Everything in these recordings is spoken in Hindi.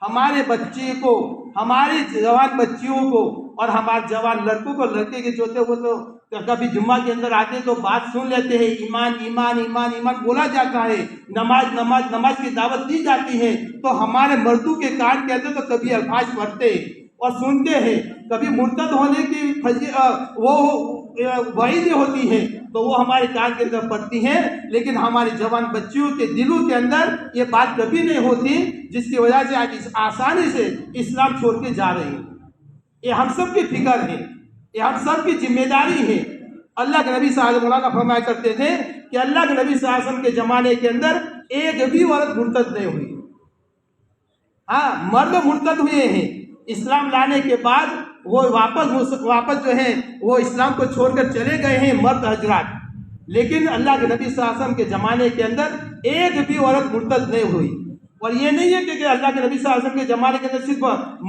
हमारे बच्चे को, हमारी जवान बच्चियों को और हमारे जवान लड़कों को, लड़के के जो थे वो तो कभी जुम्मा के अंदर आते तो बात सुन लेते हैं, ईमान ईमान ईमान ईमान बोला जाता है, नमाज नमाज नमाज की दावत दी जाती है, तो हमारे मर्दों के कान के अंदर तो कभी अल्फाज पढ़ते और सुनते हैं, कभी मुर्तद होने की वो वही होती है तो वो हमारे कान के अंदर पड़ती है, लेकिन हमारे जवान बच्चियों के दिलों के अंदर ये बात कभी नहीं होती, जिसकी वजह से आज इस आसानी से इस्लाम छोड़ के जा रहे हैं। ये हम सब की फिक्र है, ये हम सब की जिम्मेदारी है। अल्लाह के नबी साहब मौलाना फरमाया करते थे कि अल्लाह के नबी साहब के ज़माने के अंदर एक भी औरत मुर्तद नहीं हुई। हाँ, मर्द मुर्तद हुए हैं, इस्लाम लाने के बाद वो वापस जो है वो इस्लाम को छोड़कर चले गए हैं मर्द हजरात, लेकिन अल्लाह के नबी सल्लल्लाहु अलैहि वसल्लम के ज़माने के अंदर एक भी औरत मुर्तद नहीं हुई। और ये नहीं है कि अल्लाह के नबी सल्लल्लाहु अलैहि वसल्लम के ज़माने के अंदर सिर्फ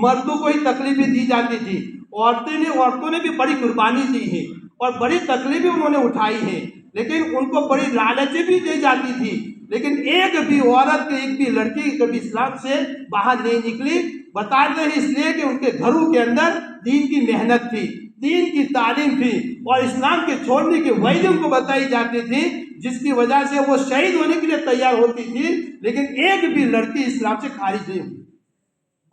मर्दों को ही तकलीफें दी जाती थी, औरतों ने भी बड़ी कुर्बानी दी है और बड़ी तकलीफें उन्होंने उठाई है, लेकिन उनको बड़ी लालचें भी दी जाती थी, लेकिन एक भी औरत, एक भी लड़की कभी इस्लाम से बाहर नहीं निकली। बताते हैं इसलिए कि उनके घरों के अंदर दीन की मेहनत थी, दीन की तालीम थी और इस्लाम के छोड़ने की वजह उनको बताई जाती थी, जिसकी वजह से वो शहीद होने के लिए तैयार होती थी, लेकिन एक भी लड़की इस्लाम से खारिज नहीं हुई।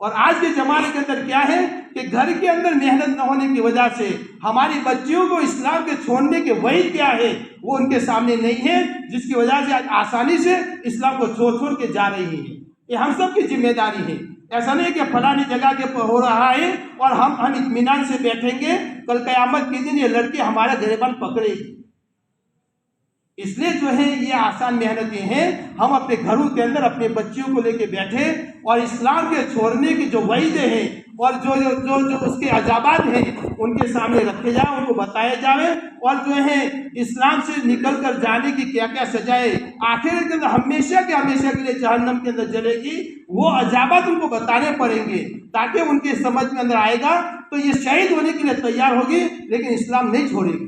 और आज के ज़माने के अंदर क्या है कि घर के अंदर मेहनत न होने की वजह से हमारी बच्चियों को इस्लाम के छोड़ने के वही क्या है वो उनके सामने नहीं है, जिसकी वजह से आज आसानी से इस्लाम को छोड़ के जा रही है। ये हम सब की जिम्मेदारी है। ऐसा नहीं कि फलानी जगह के हो रहा है और हम इत्मीनान से बैठेंगे, कल क़यामत के दिन ये लड़की हमारा गिरबान पकड़ेगी। इसलिए जो है ये आसान मेहनतें हैं, हम अपने घरों के अंदर अपने बच्चियों को लेके बैठे और इस्लाम के छोड़ने की जो वईदें हैं और जो उसके अजाबात हैं उनके सामने रखे जाए, उनको बताया जाए, और जो है इस्लाम से निकल कर जाने की क्या क्या सजाएं आखिर के अंदर हमेशा के लिए जहन्नम के अंदर जलेगी, वो अजाबात उनको बताने पड़ेंगे, ताकि उनके समझ में अंदर आएगा तो ये शहीद होने के लिए तैयार होगी, लेकिन इस्लाम नहीं छोड़ेगी।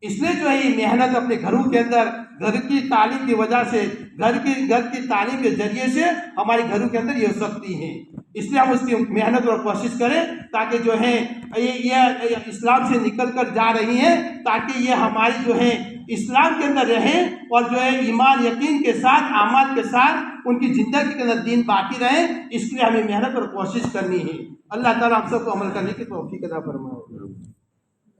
इसलिए जो है ये मेहनत अपने घरों के अंदर, घर की तालीम की वजह से, घर की तालीम के जरिए से हमारे घरों के अंदर ये हो सकती है। इसलिए हम उसकी मेहनत और कोशिश करें ताकि जो है ये इस्लाम से निकल कर जा रही हैं, ताकि ये हमारी जो है इस्लाम के अंदर रहें और जो है ईमान यकीन के साथ, आमाल के साथ उनकी ज़िंदगी के अंदर दीन बाकी रहे। इसलिए हमें मेहनत और कोशिश करनी है। अल्लाह ताला हम सबको अमल करने की तौफीक अता फरमाए।